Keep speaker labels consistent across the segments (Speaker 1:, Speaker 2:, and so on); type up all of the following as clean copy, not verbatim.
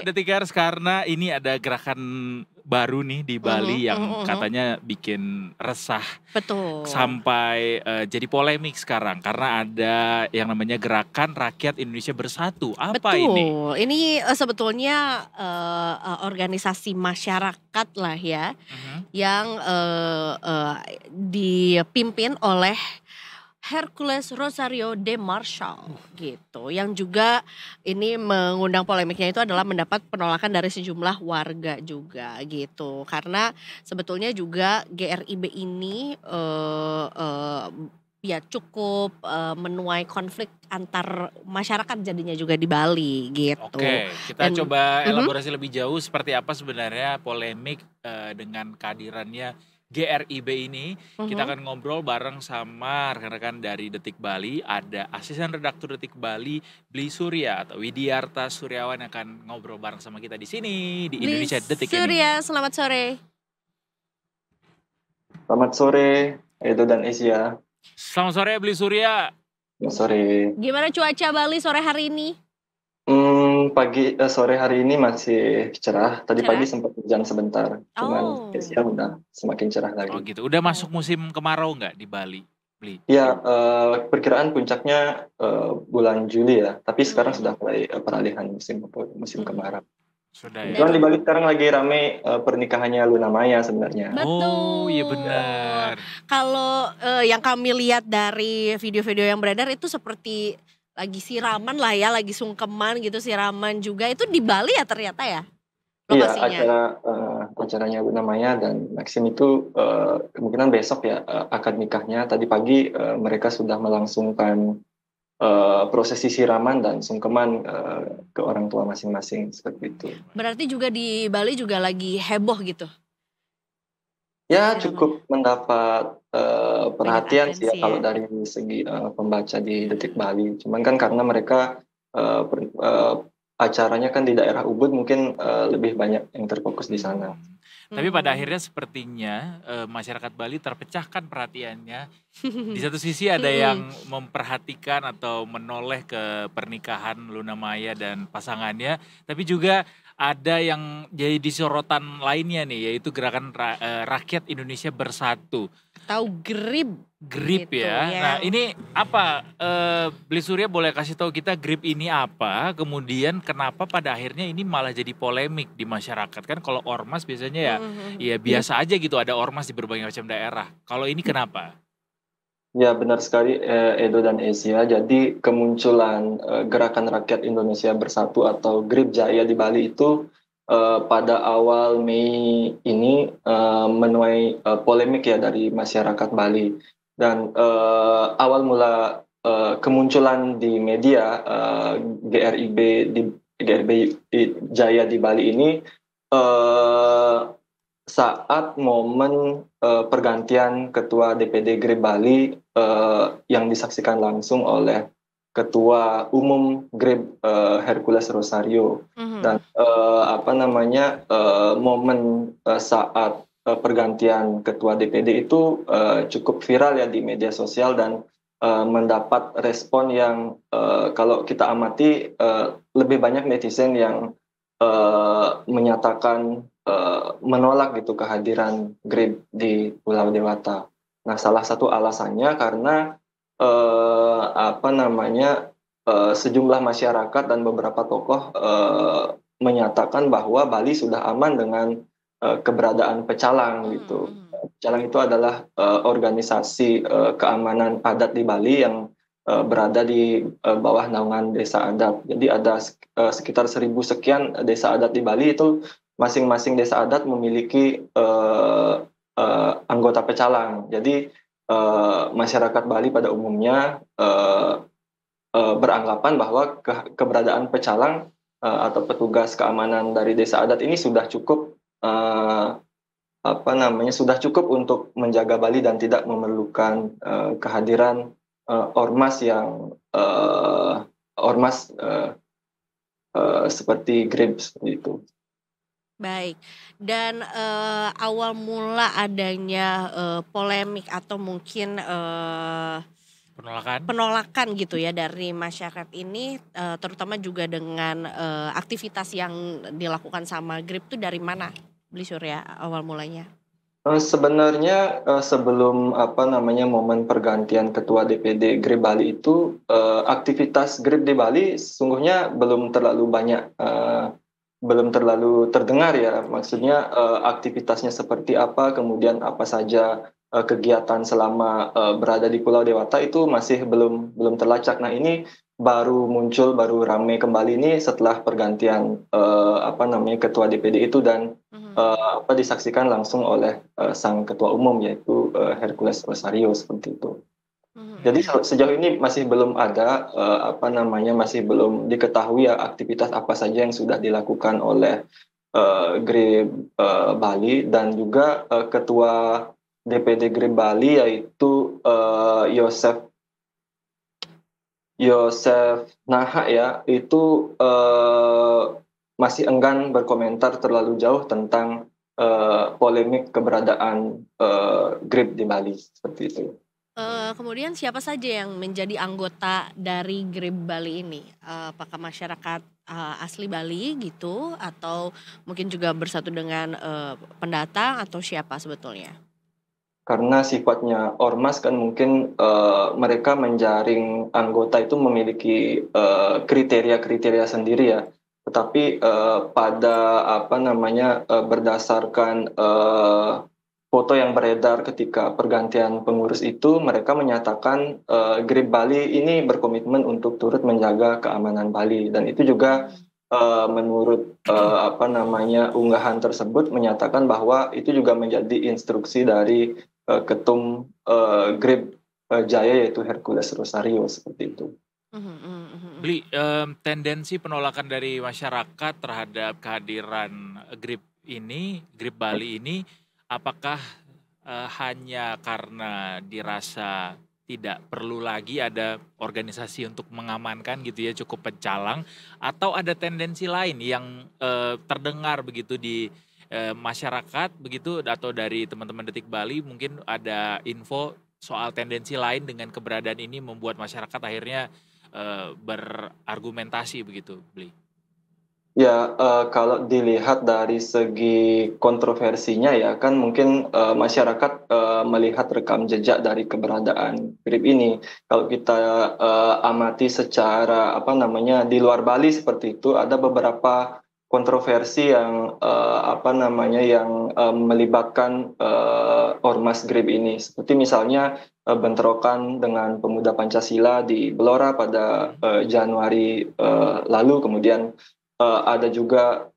Speaker 1: Detikers, karena ini ada gerakan baru nih di Bali yang katanya bikin resah.
Speaker 2: Betul.
Speaker 1: Sampai jadi polemik sekarang karena ada yang namanya Gerakan Rakyat Indonesia Bersatu. Apa ini?
Speaker 2: Betul. Ini sebetulnya organisasi masyarakat lah ya, yang dipimpin oleh Hercules Rosario de Marshall gitu, yang juga ini mengundang polemiknya itu adalah mendapat penolakan dari sejumlah warga juga gitu, karena sebetulnya juga GRIB ini ya cukup menuai konflik antar masyarakat jadinya juga di Bali gitu.
Speaker 1: Oke, kita coba elaborasi lebih jauh seperti apa sebenarnya polemik dengan kehadirannya GRIB ini. Kita akan ngobrol bareng sama rekan-rekan dari Detik Bali. Ada asisten redaktur Detik Bali, Bli Surya atau Widiarta Suryawan, yang akan ngobrol bareng sama kita di sini di Indonesia Detik ini.
Speaker 2: Surya, selamat sore.
Speaker 3: Selamat sore, Edo dan Asia.
Speaker 1: Selamat sore Bli Surya.
Speaker 3: Selamat sore.
Speaker 2: Gimana cuaca Bali sore hari ini?
Speaker 3: Sore hari ini masih cerah. Tadi pagi sempat hujan sebentar, cuman siang udah semakin cerah lagi.
Speaker 1: Oh gitu. Udah masuk musim kemarau nggak di Bali, Bli?
Speaker 3: Ya, perkiraan puncaknya bulan Juli ya. Tapi sekarang sudah mulai peralihan musim kemarau.
Speaker 1: Sudah ya.
Speaker 3: Cuman di Bali sekarang lagi rame pernikahannya Luna Maya sebenarnya.
Speaker 2: Betul.
Speaker 1: Oh iya benar.
Speaker 2: Kalau yang kami lihat dari video-video yang beredar itu seperti lagi siraman lah ya, lagi sungkeman gitu, siraman juga. Itu di Bali ya ternyata ya lokasinya?
Speaker 3: Iya, acaranya Luna Maya dan Maxim itu kemungkinan besok ya akad nikahnya. Tadi pagi mereka sudah melangsungkan prosesi siraman dan sungkeman ke orang tua masing-masing seperti itu.
Speaker 2: Berarti juga di Bali juga lagi heboh gitu?
Speaker 3: Ya, cukup mendapat perhatian sih ya kalau dari segi pembaca di Detik Bali. Cuman kan karena mereka acaranya kan di daerah Ubud, mungkin lebih banyak yang terfokus di sana.
Speaker 1: Tapi pada akhirnya sepertinya masyarakat Bali terpecahkan perhatiannya. Di satu sisi ada yang memperhatikan atau menoleh ke pernikahan Luna Maya dan pasangannya, tapi juga ada yang jadi sorotan lainnya nih, yaitu Gerakan Rakyat Indonesia Bersatu.
Speaker 2: Tahu GRIB
Speaker 1: gitu, ya. Nah ini apa, Bli Surya boleh kasih tahu kita GRIB ini apa, kemudian kenapa pada akhirnya ini malah jadi polemik di masyarakat. Kan kalau ormas biasanya ya biasa aja gitu, ada ormas di berbagai macam daerah. Kalau ini kenapa?
Speaker 3: Ya benar sekali Edo dan Asia. Jadi kemunculan Gerakan Rakyat Indonesia Bersatu atau GRIB Jaya di Bali itu pada awal Mei ini menuai polemik ya dari masyarakat Bali. Dan awal mula kemunculan di media GRIB Jaya di Bali ini saat momen pergantian Ketua DPD GRIB Bali yang disaksikan langsung oleh Ketua Umum GRIB Hercules Rosario. Dan momen saat pergantian Ketua DPD itu cukup viral ya di media sosial dan mendapat respon yang kalau kita amati lebih banyak netizen yang menyatakan menolak gitu kehadiran GRIB di Pulau Dewata. Nah, salah satu alasannya karena sejumlah masyarakat dan beberapa tokoh menyatakan bahwa Bali sudah aman dengan keberadaan pecalang gitu. Pecalang itu adalah organisasi keamanan adat di Bali yang berada di bawah naungan desa adat. Jadi ada sekitar 1.000 sekian desa adat di Bali, itu masing-masing desa adat memiliki anggota pecalang. Jadi masyarakat Bali pada umumnya beranggapan bahwa keberadaan pecalang atau petugas keamanan dari desa adat ini sudah cukup sudah cukup untuk menjaga Bali dan tidak memerlukan kehadiran ormas yang seperti GRIB seperti itu.
Speaker 2: Baik, dan awal mula adanya polemik atau mungkin penolakan gitu ya dari masyarakat ini, terutama juga dengan aktivitas yang dilakukan sama Grip tuh dari mana, Beli Surya, awal mulanya?
Speaker 3: Sebenarnya sebelum momen pergantian ketua DPD Grip Bali itu aktivitas Grip di Bali sesungguhnya belum terlalu banyak, belum terlalu terdengar ya. Maksudnya aktivitasnya seperti apa, kemudian apa saja kegiatan selama berada di Pulau Dewata itu masih belum belum terlacak. Nah ini baru muncul, baru ramai kembali ini setelah pergantian ketua DPD itu dan disaksikan langsung oleh sang ketua umum yaitu Hercules Rosario seperti itu. Jadi sejauh ini masih belum ada masih belum diketahui ya aktivitas apa saja yang sudah dilakukan oleh Grip Bali dan juga ketua DPD Grip Bali yaitu Yosef Naha ya itu masih enggan berkomentar terlalu jauh tentang polemik keberadaan Grip di Bali seperti itu.
Speaker 2: Kemudian siapa saja yang menjadi anggota dari Grip Bali ini? Apakah masyarakat asli Bali gitu atau mungkin juga bersatu dengan pendatang atau siapa sebetulnya?
Speaker 3: Karena sifatnya ormas kan mungkin mereka menjaring anggota itu memiliki kriteria-kriteria sendiri ya. Tetapi pada berdasarkan foto yang beredar ketika pergantian pengurus itu mereka menyatakan Grip Bali ini berkomitmen untuk turut menjaga keamanan Bali dan itu juga menurut unggahan tersebut menyatakan bahwa itu juga menjadi instruksi dari ketum Grip Jaya yaitu Hercules Rosario seperti itu.
Speaker 1: Beli tendensi penolakan dari masyarakat terhadap kehadiran Grip Bali ini, apakah hanya karena dirasa tidak perlu lagi ada organisasi untuk mengamankan gitu ya, cukup pencalang, atau ada tendensi lain yang terdengar begitu di masyarakat begitu atau dari teman-teman Detik Bali mungkin ada info soal tendensi lain dengan keberadaan ini membuat masyarakat akhirnya berargumentasi begitu, Beli?
Speaker 3: Ya, kalau dilihat dari segi kontroversinya ya kan mungkin masyarakat melihat rekam jejak dari keberadaan Grip ini. Kalau kita amati secara di luar Bali seperti itu ada beberapa kontroversi yang melibatkan ormas Grip ini. Seperti misalnya bentrokan dengan pemuda Pancasila di Blora pada Januari lalu, kemudian ada juga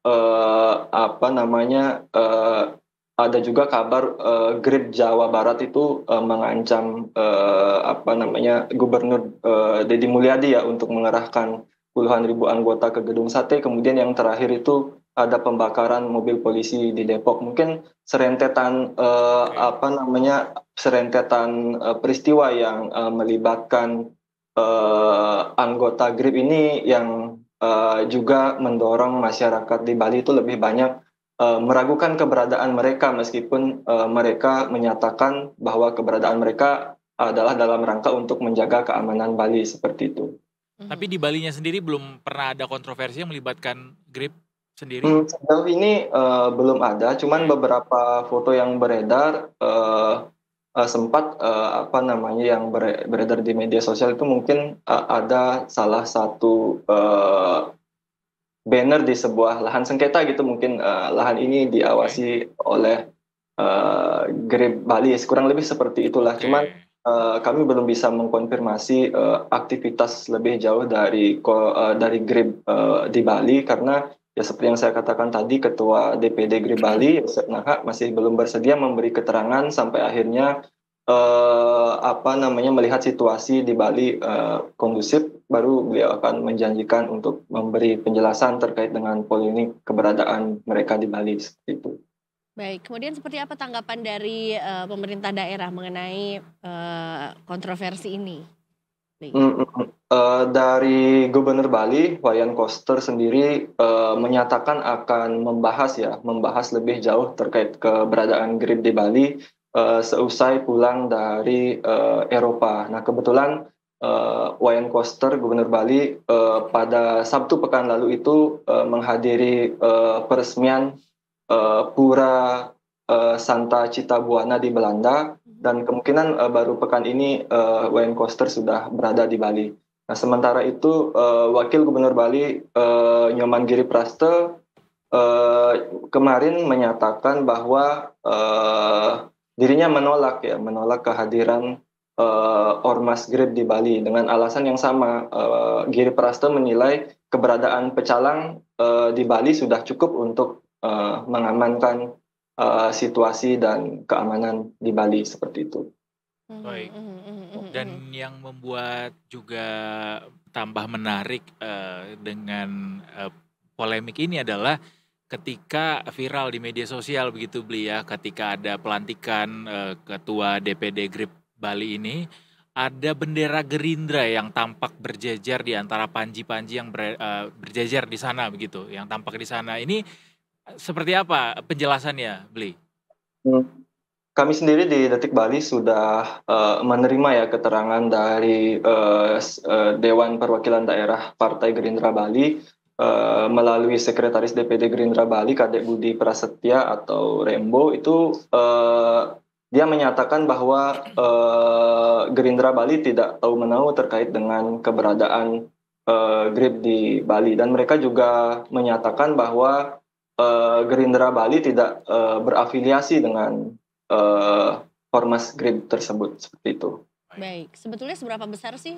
Speaker 3: ada juga kabar Grip Jawa Barat itu mengancam Gubernur Deddy Mulyadi ya untuk mengerahkan puluhan ribu anggota ke Gedung Sate. Kemudian yang terakhir itu ada pembakaran mobil polisi di Depok. Mungkin serentetan peristiwa yang melibatkan anggota Grip ini yang juga mendorong masyarakat di Bali itu lebih banyak meragukan keberadaan mereka meskipun mereka menyatakan bahwa keberadaan mereka adalah dalam rangka untuk menjaga keamanan Bali seperti itu.
Speaker 1: Tapi di Balinya sendiri belum pernah ada kontroversi yang melibatkan Grip sendiri?
Speaker 3: Sejauh ini belum ada, cuman beberapa foto yang beredar sempat yang beredar di media sosial itu mungkin ada salah satu banner di sebuah lahan sengketa gitu, mungkin lahan ini diawasi oleh Grip Bali, kurang lebih seperti itulah. Cuman kami belum bisa mengkonfirmasi aktivitas lebih jauh dari Grip di Bali karena ya seperti yang saya katakan tadi, Ketua DPD Grip Bali Yosef Naha masih belum bersedia memberi keterangan sampai akhirnya melihat situasi di Bali kondusif, baru beliau akan menjanjikan untuk memberi penjelasan terkait dengan polemik keberadaan mereka di Bali seperti itu.
Speaker 2: Baik, kemudian seperti apa tanggapan dari pemerintah daerah mengenai kontroversi ini?
Speaker 3: Dari Gubernur Bali, Wayan Koster sendiri menyatakan akan membahas lebih jauh terkait keberadaan Grip di Bali seusai pulang dari Eropa. Nah kebetulan Wayan Koster, Gubernur Bali, pada Sabtu pekan lalu itu menghadiri peresmian Pura Santa Cita Buana di Belanda, dan kemungkinan baru pekan ini Wayan Koster sudah berada di Bali. Nah, sementara itu Wakil Gubernur Bali Nyoman Giripraste kemarin menyatakan bahwa dirinya menolak kehadiran ormas GRIB di Bali dengan alasan yang sama. Giripraste menilai keberadaan pecalang di Bali sudah cukup untuk mengamankan situasi dan keamanan di Bali seperti itu.
Speaker 1: Baik. Dan yang membuat juga tambah menarik dengan polemik ini adalah ketika viral di media sosial begitu Bli ya, ketika ada pelantikan ketua DPD GRIB Bali ini, ada bendera Gerindra yang tampak berjejer di antara panji-panji yang berjejer di sana begitu, yang tampak di sana. Ini seperti apa penjelasannya, Bli?
Speaker 3: Kami sendiri di Detik Bali sudah menerima ya keterangan dari Dewan Perwakilan Daerah Partai Gerindra Bali melalui Sekretaris DPD Gerindra Bali, Kadek Budi Prasetya atau Rembo, itu dia menyatakan bahwa Gerindra Bali tidak tahu menahu terkait dengan keberadaan GRIB di Bali, dan mereka juga menyatakan bahwa Gerindra Bali tidak berafiliasi dengan ormas GRIB tersebut, seperti itu.
Speaker 2: Baik, sebetulnya seberapa besar sih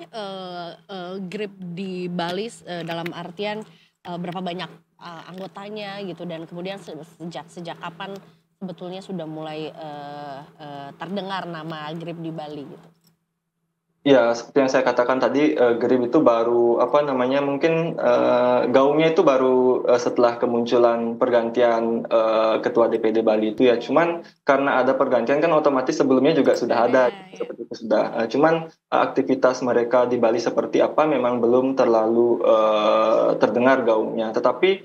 Speaker 2: GRIB di Bali dalam artian berapa banyak anggotanya gitu, dan kemudian sejak kapan sebetulnya sudah mulai terdengar nama GRIB di Bali gitu?
Speaker 3: Ya, seperti yang saya katakan tadi, GRIB itu baru mungkin gaungnya itu baru setelah kemunculan pergantian ketua DPD Bali itu ya. Cuman karena ada pergantian kan otomatis sebelumnya juga sudah ada, seperti itu sudah. Cuman aktivitas mereka di Bali seperti apa memang belum terlalu terdengar gaungnya. Tetapi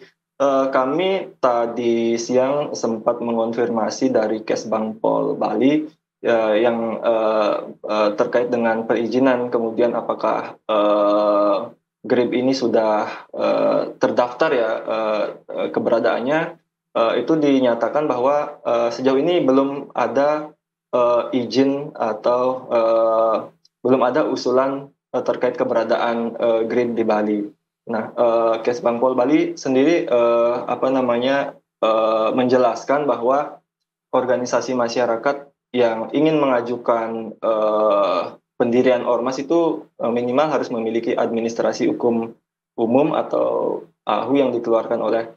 Speaker 3: kami tadi siang sempat mengonfirmasi dari Kesbangpol Bali yang terkait dengan perizinan, kemudian apakah GRIB ini sudah terdaftar ya keberadaannya, itu dinyatakan bahwa sejauh ini belum ada izin atau belum ada usulan terkait keberadaan GRIB di Bali. Nah, Kesbangpol Bali sendiri menjelaskan bahwa organisasi masyarakat yang ingin mengajukan pendirian ormas itu minimal harus memiliki administrasi hukum umum atau AHU yang dikeluarkan oleh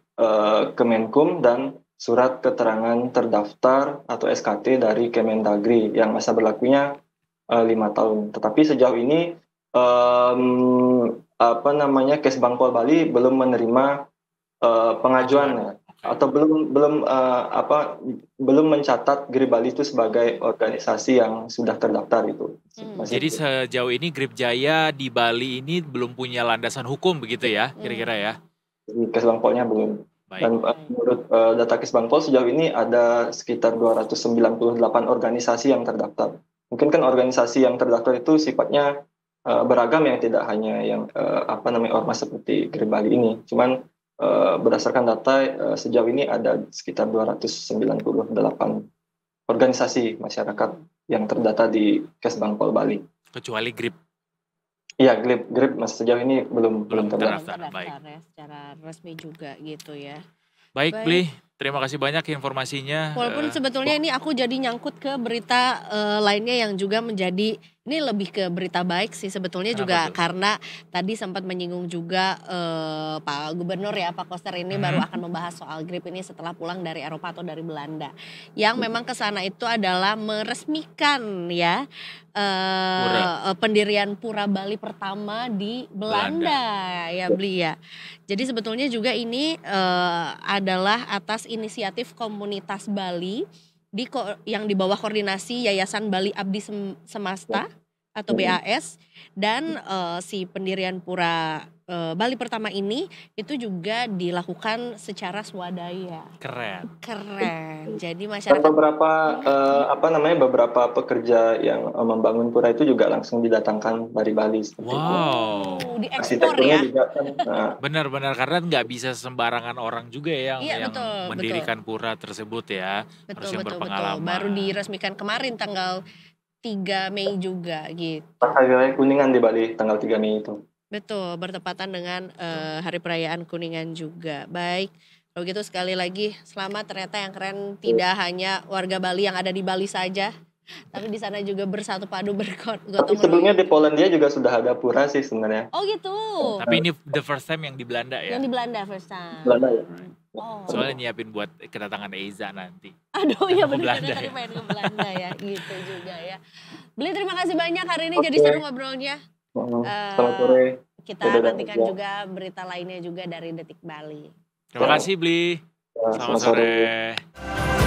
Speaker 3: Kemenkum dan surat keterangan terdaftar atau SKT dari Kemendagri yang masa berlakunya 5 tahun. Tetapi sejauh ini Kesbangpol Bali belum menerima pengajuan atau belum mencatat GRIB Bali itu sebagai organisasi yang sudah terdaftar itu.
Speaker 1: Jadi sejauh ini GRIB Jaya di Bali ini belum punya landasan hukum begitu ya, kira-kira ya?
Speaker 3: Di Kesbangpolnya belum.
Speaker 1: Baik.
Speaker 3: Dan menurut data Kesbangpol sejauh ini ada sekitar 298 organisasi yang terdaftar. Mungkin kan organisasi yang terdaftar itu sifatnya beragam ya, tidak hanya yang ormas seperti GRIB Bali ini. Cuman berdasarkan data sejauh ini ada sekitar 298 organisasi masyarakat yang terdata di Kesbangpol Bali.
Speaker 1: Kecuali GRIB.
Speaker 3: Iya, GRIB sejauh ini belum
Speaker 2: terdaftar.
Speaker 1: Baik.
Speaker 2: Ya, secara resmi juga gitu ya.
Speaker 1: Baik. Bli, terima kasih banyak informasinya.
Speaker 2: Walaupun sebetulnya ini aku jadi nyangkut ke berita lainnya yang juga menjadi, ini lebih ke berita baik sih sebetulnya.
Speaker 1: Kenapa
Speaker 2: juga
Speaker 1: tuh?
Speaker 2: karena tadi sempat menyinggung juga Pak Gubernur ya, Pak Koster ini baru akan membahas soal GRIB ini setelah pulang dari Eropa atau dari Belanda, yang memang ke sana itu adalah meresmikan ya pendirian Pura Bali pertama di Belanda. Ya Bli ya. Jadi sebetulnya juga ini adalah atas inisiatif komunitas Bali yang di bawah koordinasi Yayasan Bali Abdi Semasta atau BAS, dan si pendirian Pura Bali pertama ini itu juga dilakukan secara swadaya.
Speaker 1: Keren.
Speaker 2: Keren. Jadi
Speaker 3: Dan
Speaker 2: masyarakat
Speaker 3: beberapa pekerja yang membangun pura itu juga langsung didatangkan dari Bali seperti itu.
Speaker 1: Wow.
Speaker 2: diekspor
Speaker 3: Arsitekturnya
Speaker 2: ya.
Speaker 3: juga kan
Speaker 1: Benar-benar karena nggak bisa sembarangan orang juga ya
Speaker 2: Iya,
Speaker 1: yang
Speaker 2: betul.
Speaker 1: mendirikan pura tersebut ya. Harus
Speaker 2: Betul,
Speaker 1: yang
Speaker 2: betul, betul.
Speaker 1: berpengalaman.
Speaker 2: Baru diresmikan kemarin tanggal 3 Mei juga gitu.
Speaker 3: pas Hari Raya Kuningan di Bali tanggal 3 Mei itu.
Speaker 2: Betul, bertepatan dengan Hari Perayaan Kuningan juga. Baik, kalau gitu sekali lagi selamat, ternyata yang keren tidak hanya warga Bali yang ada di Bali saja, tapi di sana juga bersatu padu
Speaker 3: Tapi
Speaker 2: bergotong
Speaker 3: sebelumnya di
Speaker 2: royong.
Speaker 3: Polandia juga sudah ada pura sih sebenarnya.
Speaker 2: Oh gitu.
Speaker 1: Tapi ini the first time yang di Belanda ya.
Speaker 2: Yang di Belanda first time.
Speaker 3: Belanda ya.
Speaker 2: Oh.
Speaker 1: Soalnya nyiapin buat kedatangan Eiza nanti.
Speaker 2: Aduh ya
Speaker 1: Ke
Speaker 2: benar
Speaker 1: Belanda
Speaker 2: tadi
Speaker 1: ya.
Speaker 2: pengen ke Belanda ya, gitu juga ya. Beli, terima kasih banyak hari ini jadi
Speaker 3: Oke.
Speaker 2: seru ngobrolnya.
Speaker 3: Selamat sore.
Speaker 2: Kita
Speaker 3: Dadah,
Speaker 2: nantikan
Speaker 3: dadah.
Speaker 2: juga berita lainnya juga dari Detik Bali.
Speaker 1: Terima kasih Bli.
Speaker 3: Ya,
Speaker 1: Selamat
Speaker 3: selamat sore.
Speaker 1: sore.